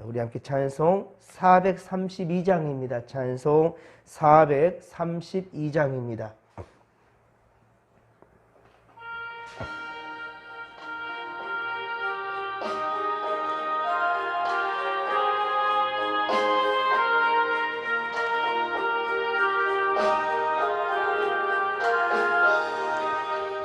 우리 함께 찬송 432장입니다. 찬송 432장입니다.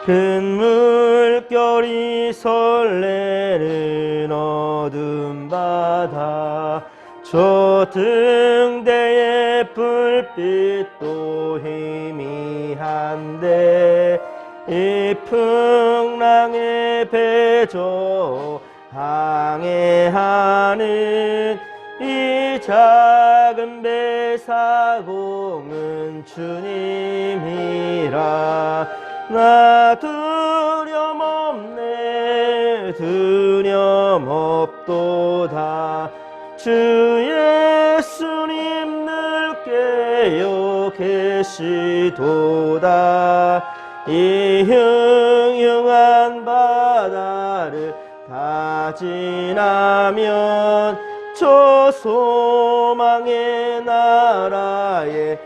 큰 물결이 설레는 어둠 바다, 저 등대의 불빛도 희미한데 이 풍랑에 배저 항해하는 이 작은 배 사공은 주님이라. 나 두려움없네, 두려움없도다. 주 예수님 늘 깨어 계시도다. 이 흉흉한 바다를 다 지나면 저 소망의 나라에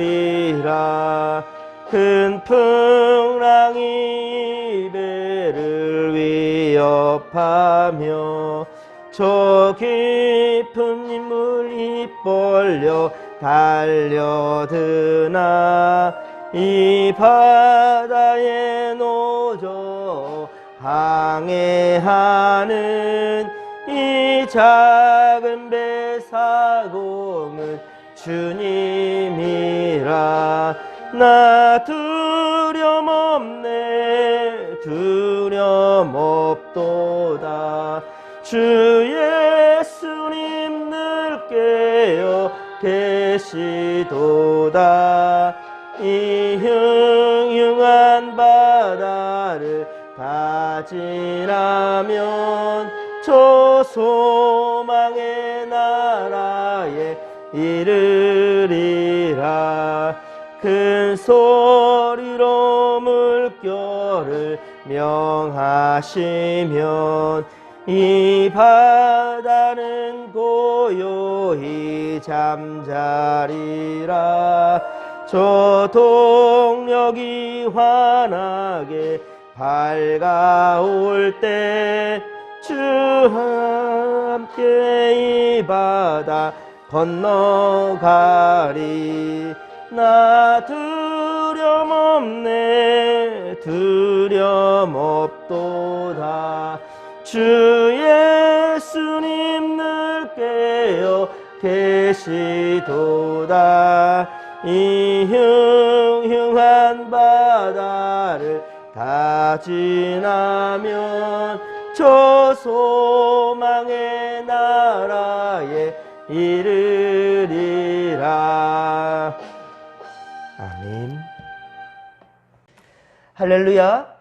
이르리라. 큰 풍랑이 배를 위협하며 저 깊은 물이 벌려 달려드나 이 바다에 노져 항해하는 이 작은 배 사공은 주님이라. 나 두려움없네, 두려움없도다. 주 예수님 늘 깨어 계시도다. 이 흉흉한 바다를 다 지나면 저 소망의 나라에 이르리라. 큰 소리로 물결을 명하시면 이 바다는 고요히 잠자리라. 저 동력이 환하게 밝아올 때 주 함께 이 바다 건너가리. 나 두려움없네, 두려움없도다. 주 예수님 늘 깨어 계시도다. 이 흉흉한 바다를 다 지나면 저 소망의 나라에 이르리라. 아멘. 할렐루야.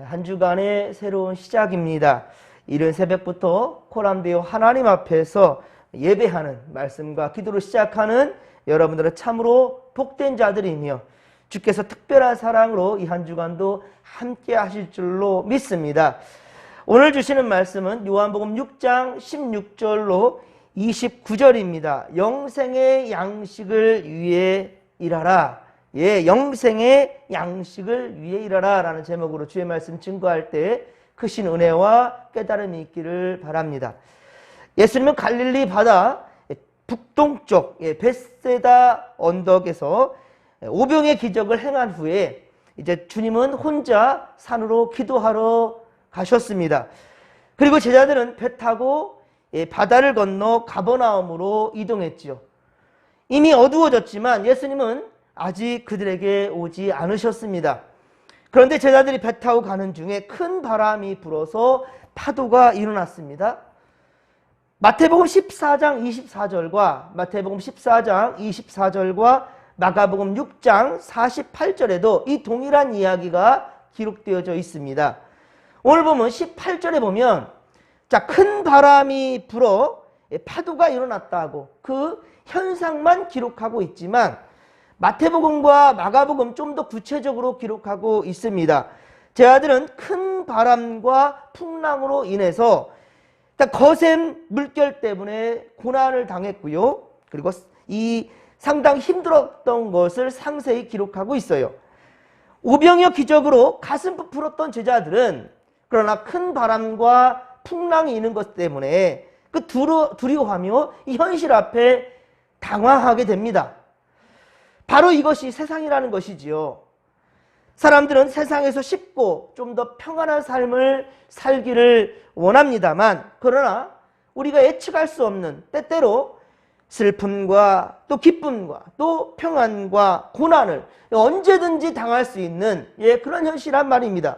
한 주간의 새로운 시작입니다. 이른 새벽부터 코람데오 하나님 앞에서 예배하는 말씀과 기도로 시작하는 여러분들은 참으로 복된 자들이며 주께서 특별한 사랑으로 이 한 주간도 함께 하실 줄로 믿습니다. 오늘 주시는 말씀은 요한복음 6장 16절로 29절입니다. 영생의 양식을 위해 일하라. 예, 영생의 양식을 위해 일하라 라는 제목으로 주의 말씀 증거할 때 크신 은혜와 깨달음이 있기를 바랍니다. 예수님은 갈릴리 바다 북동쪽 벳세다 언덕에서 오병의 기적을 행한 후에 이제 주님은 혼자 산으로 기도하러 가셨습니다. 그리고 제자들은 배 타고 바다를 건너 가버나움으로 이동했지요. 이미 어두워졌지만 예수님은 아직 그들에게 오지 않으셨습니다. 그런데 제자들이 배 타고 가는 중에 큰 바람이 불어서 파도가 일어났습니다. 마태복음 14장 24절과 마태복음 14장 24절과 마가복음 6장 48절에도 이 동일한 이야기가 기록되어져 있습니다. 오늘 보면 18절에 보면 자, 큰 바람이 불어 파도가 일어났다고 그 현상만 기록하고 있지만 마태복음과 마가복음 좀 더 구체적으로 기록하고 있습니다. 제자들은 큰 바람과 풍랑으로 인해서 거센 물결 때문에 고난을 당했고요. 그리고 이 상당히 힘들었던 것을 상세히 기록하고 있어요. 오병이어 기적으로 가슴 부풀었던 제자들은 그러나 큰 바람과 풍랑이 있는 것 때문에 그 두려워하며 이 현실 앞에 당황하게 됩니다. 바로 이것이 세상이라는 것이지요. 사람들은 세상에서 쉽고 좀 더 평안한 삶을 살기를 원합니다만, 그러나 우리가 예측할 수 없는 때때로 슬픔과 또 기쁨과 또 평안과 고난을 언제든지 당할 수 있는 그런 현실이란 말입니다.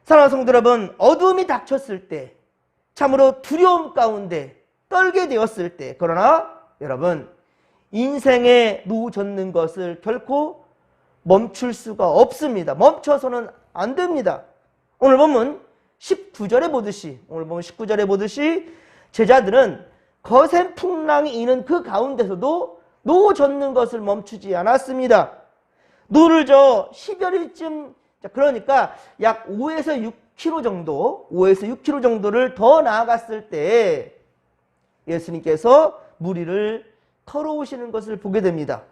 사랑하는 성도 여러분, 어두움이 닥쳤을 때, 참으로 두려움 가운데 떨게 되었을 때, 그러나 여러분, 인생에 노젓는 것을 결코 멈출 수가 없습니다. 멈춰서는 안 됩니다. 오늘 보면 19절에 보듯이 제자들은 거센 풍랑이 이는 그 가운데서도 노젓는 것을 멈추지 않았습니다. 노를 저 10여리쯤, 그러니까 약 5에서 6km 정도를 더 나아갔을 때 예수님께서 무리를 걸어오시는 것을 보게 됩니다.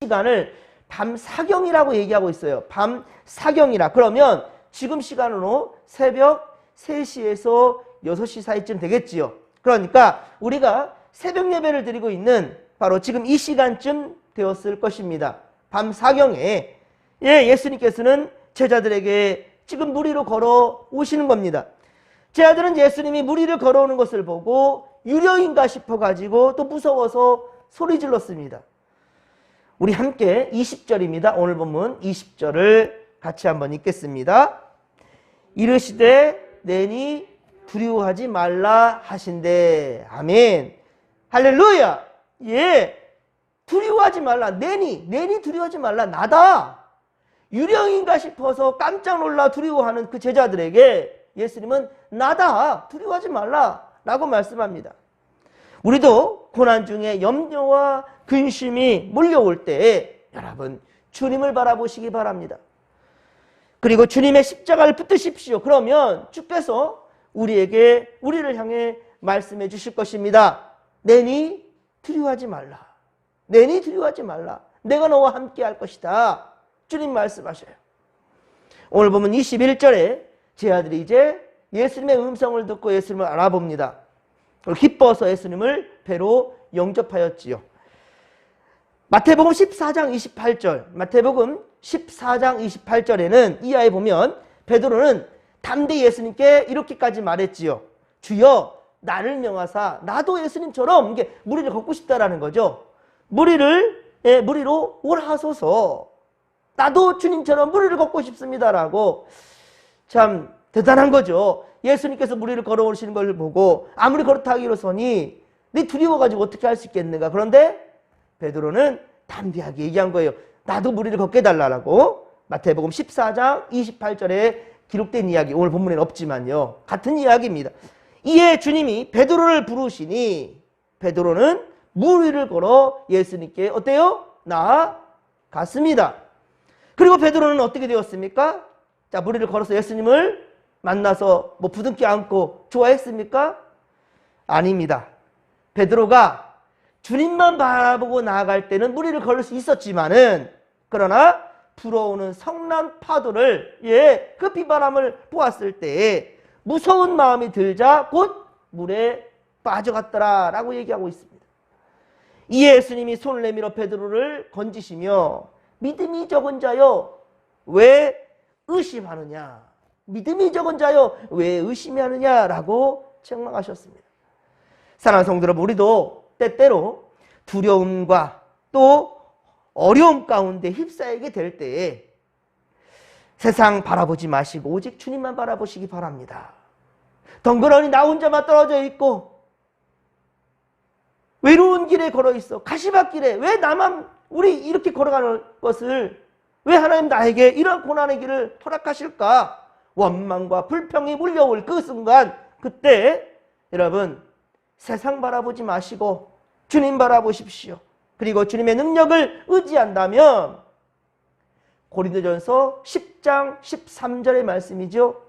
시간을 밤사경이라고 얘기하고 있어요. 밤사경이라. 그러면 지금 시간으로 새벽 3시에서 6시 사이쯤 되겠지요. 그러니까 우리가 새벽 예배를 드리고 있는 바로 지금 이 시간쯤 되었을 것입니다. 밤사경에 예수님께서는 제자들에게 지금 무리로 걸어오시는 겁니다. 제자들은 예수님이 무리를 걸어오는 것을 보고 유령인가 싶어가지고 또 무서워서 소리 질렀습니다. 우리 함께 20절입니다. 오늘 본문 20절을 같이 한번 읽겠습니다. 이르시되 내니 두려워하지 말라 하신대. 아멘. 할렐루야. 두려워하지 말라. 내니 두려워하지 말라. 나다. 유령인가 싶어서 깜짝 놀라 두려워하는 그 제자들에게 예수님은 나다. 두려워하지 말라 라고 말씀합니다. 우리도 고난 중에 염려와 근심이 몰려올 때에 여러분 주님을 바라보시기 바랍니다. 그리고 주님의 십자가를 붙드십시오. 그러면 주께서 우리를 향해 말씀해 주실 것입니다. 내니 두려워하지 말라. 내니 두려워하지 말라. 내가 너와 함께 할 것이다. 주님 말씀하셔요. 오늘 보면 21절에 제 아들이 이제 예수님의 음성을 듣고 예수님을 알아봅니다. 기뻐서 예수님을 배로 영접하였지요. 마태복음 14장 28절에는 이하에 보면 베드로는 담대히 예수님께 이렇게까지 말했지요. 주여 나를 명하사 나도 예수님처럼 무리를 걷고 싶다라는 거죠. 무리로 오라소서. 나도 주님처럼 무리를 걷고 싶습니다라고. 참 대단한 거죠. 예수님께서 무리를 걸어오시는 걸 보고 아무리 그렇다 하기로서니 네 두려워가지고 어떻게 할 수 있겠는가. 그런데 베드로는 담대하게 얘기한 거예요. 나도 무리를 걷게 해달라고. 마태복음 14장 28절에 기록된 이야기, 오늘 본문에는 없지만요, 같은 이야기입니다. 이에 주님이 베드로를 부르시니 베드로는 무리를 걸어 예수님께 어때요? 나아갔습니다. 그리고 베드로는 어떻게 되었습니까? 자, 무리를 걸어서 예수님을 만나서 부둥켜 안고 좋아했습니까? 아닙니다. 베드로가 주님만 바라보고 나아갈 때는 무리를 걸을 수 있었지만은, 그러나 불어오는 성난 파도를 그 비바람을 보았을 때에 무서운 마음이 들자 곧 물에 빠져갔더라라고 얘기하고 있습니다. 이에 예수님이 손을 내밀어 베드로를 건지시며 믿음이 적은 자여 왜 의심하느냐, 믿음이 적은 자여 왜 의심하느냐라고 책망하셨습니다. 사랑하는 성도 여러분, 우리도 때때로 두려움과 또 어려움 가운데 휩싸이게 될 때에 세상 바라보지 마시고 오직 주님만 바라보시기 바랍니다. 덩그러니 나 혼자만 떨어져 있고 외로운 길에 걸어 있어, 가시밭길에 왜 나만, 우리 이렇게 걸어가는 것을 왜 하나님 나에게 이런 고난의 길을 허락하실까? 원망과 불평이 몰려올 그 순간, 그때 여러분 세상 바라보지 마시고 주님 바라보십시오. 그리고 주님의 능력을 의지한다면 고린도전서 10장 13절의 말씀이죠.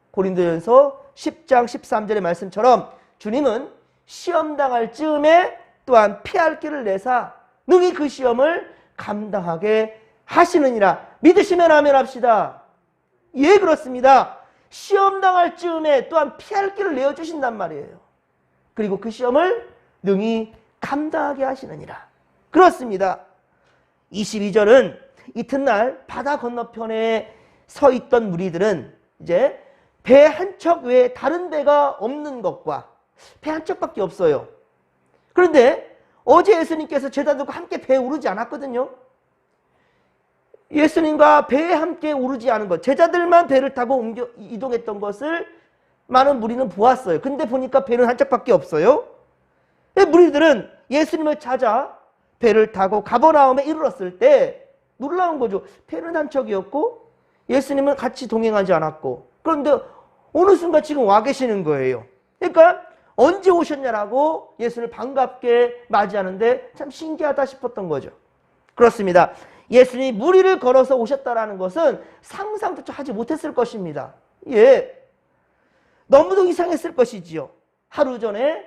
고린도전서 10장 13절의 말씀처럼 주님은 시험 당할 즈음에 또한 피할 길을 내사 능히 그 시험을 감당하게 하시느니라. 믿으시면 아멘 합시다. 예, 그렇습니다. 시험 당할 즈음에 또한 피할 길을 내어주신단 말이에요. 그리고 그 시험을 능히 감당하게 하시느니라. 그렇습니다. 22절은 이튿날 바다 건너편에 서 있던 무리들은 이제 배 한 척 외에 다른 배가 없는 것과 배 한 척밖에 없어요. 그런데 어제 예수님께서 제자들과 함께 배에 오르지 않았거든요. 예수님과 배에 함께 오르지 않은 것, 제자들만 배를 타고 이동했던 것을 많은 무리는 보았어요. 근데 보니까 배는 한 척밖에 없어요. 무리들은 예수님을 찾아 배를 타고 가버나움에 이르렀을 때 놀라운 거죠. 배는 한 척이었고 예수님은 같이 동행하지 않았고, 그런데 어느 순간 지금 와 계시는 거예요. 그러니까 언제 오셨냐라고 예수를 반갑게 맞이하는데 참 신기하다 싶었던 거죠. 그렇습니다. 예수님이 무리를 걸어서 오셨다라는 것은 상상조차 하지 못했을 것입니다. 예, 너무도 이상했을 것이지요. 하루 전에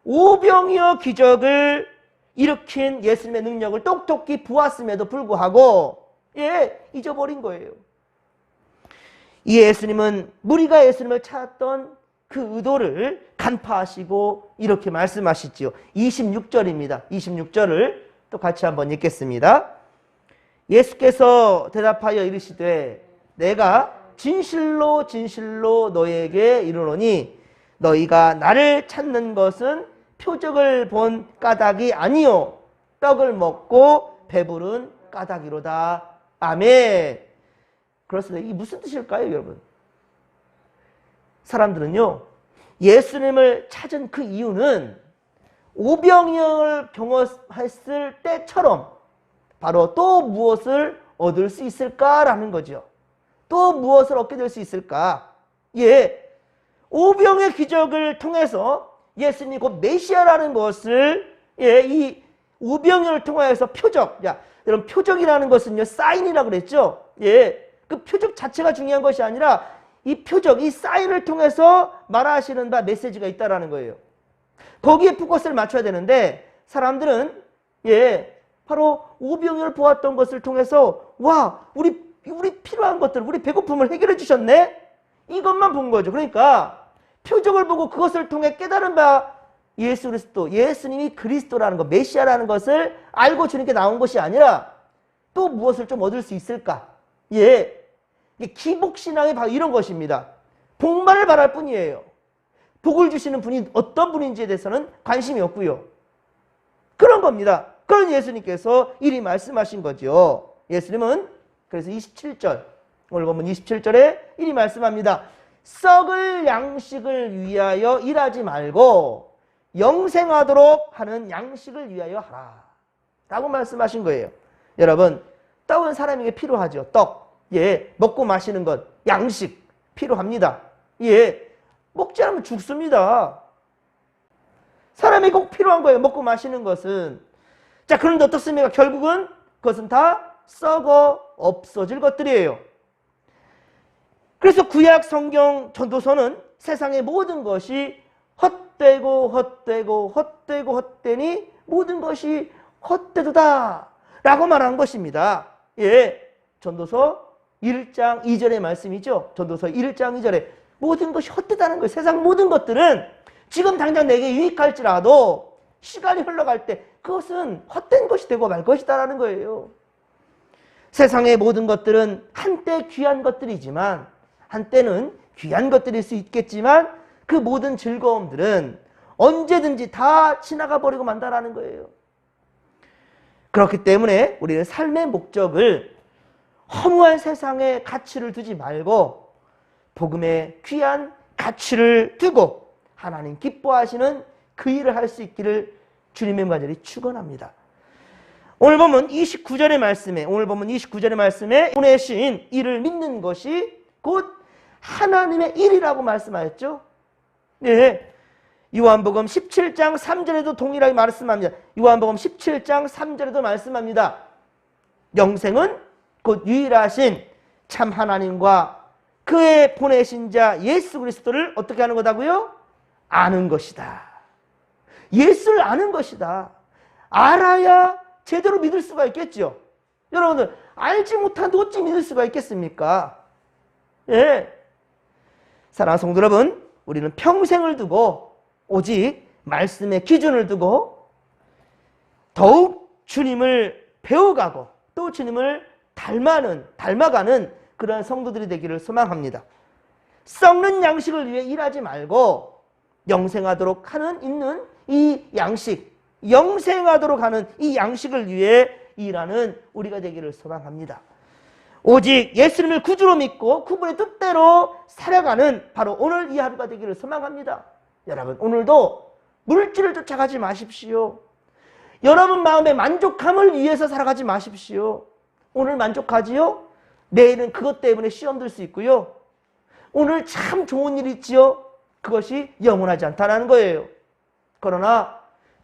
오병이어 기적을 일으킨 예수님의 능력을 똑똑히 보았음에도 불구하고 잊어버린 거예요. 이 예수님은 무리가 예수님을 찾았던 그 의도를 간파하시고 이렇게 말씀하시지요. 26절입니다. 26절을 또 같이 한번 읽겠습니다. 예수께서 대답하여 이르시되 내가 진실로 진실로 너희에게 이르노니 너희가 나를 찾는 것은 표적을 본 까닭이 아니요 떡을 먹고 배부른 까닭이로다. 아멘. 그렇습니다. 이게 무슨 뜻일까요, 여러분? 사람들은요, 예수님을 찾은 그 이유는 오병이어를 경험했을 때처럼 바로 또 무엇을 얻을 수 있을까라는 거죠. 또 무엇을 얻게 될 수 있을까? 오병의 기적을 통해서 예수님이 곧 메시아라는 것을 이 오병이어를 통하여서 표적, 여러분 표적이라는 것은요 사인이라고 그랬죠. 그 표적 자체가 중요한 것이 아니라 이 표적, 이 사인을 통해서 말하시는 바 메시지가 있다라는 거예요. 거기에 포커스를 맞춰야 되는데 사람들은 바로 오병이어를 보았던 것을 통해서 와, 우리 필요한 것들, 우리 배고픔을 해결해 주셨네? 이것만 본 거죠. 그러니까 표적을 보고 그것을 통해 깨달은 바 예수 그리스도, 예수님이 그리스도라는 것, 메시아라는 것을 알고 주님께 나온 것이 아니라 또 무엇을 좀 얻을 수 있을까? 기복신앙이 바로 이런 것입니다. 복만을 바랄 뿐이에요. 복을 주시는 분이 어떤 분인지에 대해서는 관심이 없고요. 그런 겁니다. 그런 예수님께서 이리 말씀하신 거죠. 예수님은 그래서 27절, 오늘 보면 27절에 이리 말씀합니다. 썩을 양식을 위하여 일하지 말고 영생하도록 하는 양식을 위하여 하라 라고 말씀하신 거예요. 여러분, 떡은 사람에게 필요하죠. 떡. 먹고 마시는 것, 양식 필요합니다. 먹지 않으면 죽습니다. 사람이 꼭 필요한 거예요. 먹고 마시는 것은. 자, 그런데 어떻습니까? 결국은 그것은 다 썩어 없어질 것들이에요. 그래서 구약 성경 전도서는 세상의 모든 것이 헛되고 헛되고 헛되고 헛되니 모든 것이 헛되도다 라고 말한 것입니다. 전도서 1장 2절의 말씀이죠. 전도서 1장 2절에 모든 것이 헛되다는 거예요. 세상 모든 것들은 지금 당장 내게 유익할지라도 시간이 흘러갈 때 그것은 헛된 것이 되고 말 것이다라는 거예요. 세상의 모든 것들은 한때 귀한 것들이지만, 한때는 귀한 것들일 수 있겠지만 그 모든 즐거움들은 언제든지 다 지나가 버리고 만다라는 거예요. 그렇기 때문에 우리는 삶의 목적을 허무한 세상에 가치를 두지 말고 복음의 귀한 가치를 두고 하나님 기뻐하시는 그 일을 할 수 있기를 주님의 간절히 축원합니다. 오늘 보면 29절의 말씀에 보내신 이를 믿는 것이 곧 하나님의 일이라고 말씀하였죠. 요한복음 17장 3절에도 동일하게 말씀합니다. 요한복음 17장 3절에도 말씀합니다. 영생은 곧 유일하신 참 하나님과 그의 보내신 자 예수 그리스도를 어떻게 하는 거다고요? 아는 것이다. 예수를 아는 것이다. 알아야 제대로 믿을 수가 있겠죠. 여러분들 알지 못한데 어찌 믿을 수가 있겠습니까? 예. 사랑하는 성도 여러분, 우리는 평생을 두고 오직 말씀의 기준을 두고 더욱 주님을 배워가고 또 주님을 닮아가는 그러한 성도들이 되기를 소망합니다. 썩는 양식을 위해 일하지 말고 영생하도록 하는 이 양식, 영생하도록 하는 이 양식을 위해 일하는 우리가 되기를 소망합니다. 오직 예수님을 구주로 믿고 그분의 뜻대로 살아가는 바로 오늘 이 하루가 되기를 소망합니다. 여러분, 오늘도 물질을 쫓아가지 마십시오. 여러분 마음의 만족함을 위해서 살아가지 마십시오. 오늘 만족하지요? 내일은 그것 때문에 시험 들 수 있고요. 오늘 참 좋은 일 있지요? 그것이 영원하지 않다는 거예요. 그러나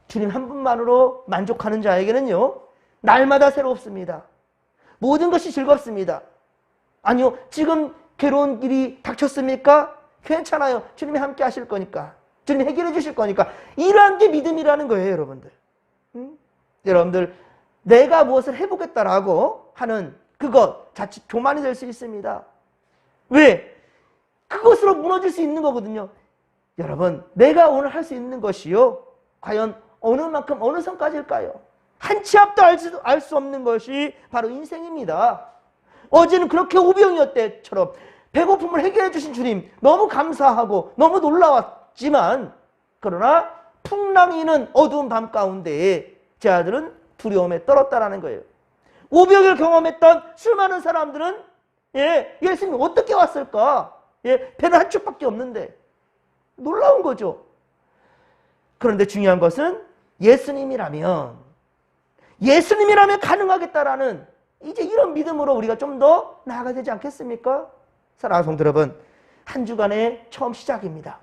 주님 한 분만으로 만족하는 자에게는요, 날마다 새롭습니다. 모든 것이 즐겁습니다. 아니요, 지금 괴로운 일이 닥쳤습니까? 괜찮아요. 주님이 함께 하실 거니까. 주님이 해결해 주실 거니까. 이러한 게 믿음이라는 거예요, 여러분들. 여러분들, 내가 무엇을 해보겠다라고 하는 그것 자칫 교만이 될 수 있습니다. 왜? 그것으로 무너질 수 있는 거거든요. 여러분, 내가 오늘 할 수 있는 것이요, 과연 어느 만큼 어느 선까지일까요? 한 치 앞도 알 수 없는 것이 바로 인생입니다. 어제는 그렇게 오병이었대처럼 배고픔을 해결해 주신 주님 너무 감사하고 너무 놀라웠지만, 그러나 풍랑이 있는 어두운 밤 가운데에 제 아들은 두려움에 떨었다라는 거예요. 오병을 경험했던 수많은 사람들은 예수님이 어떻게 왔을까? 배는 한 축밖에 없는데 놀라운 거죠. 그런데 중요한 것은 예수님이라면 가능하겠다라는 이제 이런 믿음으로 우리가 좀 더 나아가야 되지 않겠습니까? 사랑하는 성도 여러분, 한 주간의 처음 시작입니다.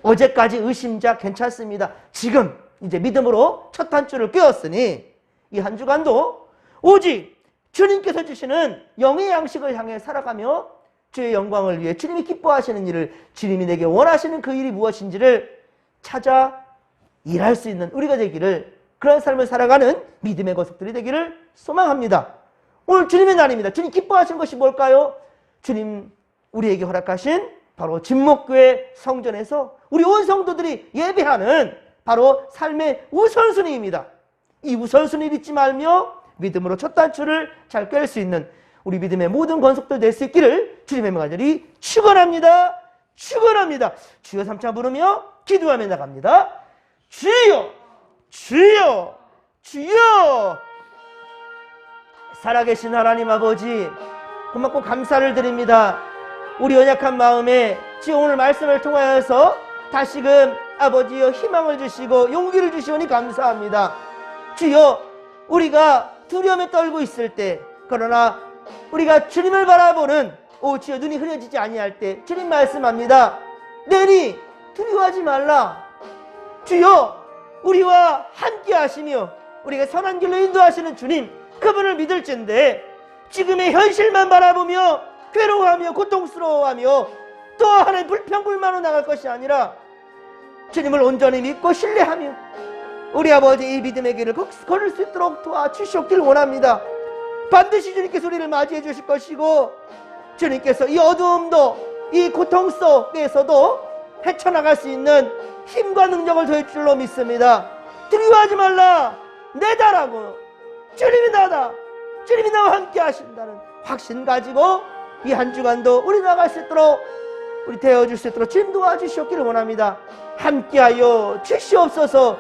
어제까지 의심자 괜찮습니다. 지금 이제 믿음으로 첫 한 주를 꿰었으니 이 한 주간도 오직 주님께서 주시는 영의 양식을 향해 살아가며 주의 영광을 위해 주님이 기뻐하시는 일을, 주님이 내게 원하시는 그 일이 무엇인지를 찾아 일할 수 있는 우리가 되기를, 그런 삶을 살아가는 믿음의 거석들이 되기를 소망합니다. 오늘 주님의 날입니다. 주님 기뻐하신 것이 뭘까요? 주님 우리에게 허락하신 바로 진목교회 성전에서 우리 온 성도들이 예배하는 바로 삶의 우선순위입니다. 이 우선순위를 잊지 말며 믿음으로 첫 단추를 잘 꿰을 수 있는 우리 믿음의 모든 권속들 될 수 있기를 주님의 간절히 축원합니다. 축원합니다. 주여 삼창 부르며 기도하며 나갑니다. 주여, 주여, 주여. 살아계신 하나님 아버지, 고맙고 감사를 드립니다. 우리 연약한 마음에 주여 오늘 말씀을 통하여서 다시금 아버지여 희망을 주시고 용기를 주시오니 감사합니다. 주여, 우리가 두려움에 떨고 있을 때, 그러나 우리가 주님을 바라보는 주여 눈이 흐려지지 아니할 때 주님 말씀합니다. 내니 두려워하지 말라. 주여, 우리와 함께 하시며 우리가 선한 길로 인도하시는 주님, 그분을 믿을진데 지금의 현실만 바라보며 괴로워하며 고통스러워하며 또 하나의 불평불만으로 나갈 것이 아니라 주님을 온전히 믿고 신뢰하며 우리 아버지 이 믿음의 길을 걸을 수 있도록 도와주시옵길 원합니다. 반드시 주님께서 우리를 맞이해 주실 것이고, 주님께서 이 어두움도 이 고통 속에서도 헤쳐나갈 수 있는 힘과 능력을 더해 줄 줄로 믿습니다. 두려워하지 말라. 내다라고. 주님이 나다. 주님이 나와 함께 하신다는 확신 가지고 이 한 주간도 우리 나갈 수 있도록, 우리 되어줄 수 있도록 주님 도와주시옵기를 원합니다. 함께하여 주시옵소서.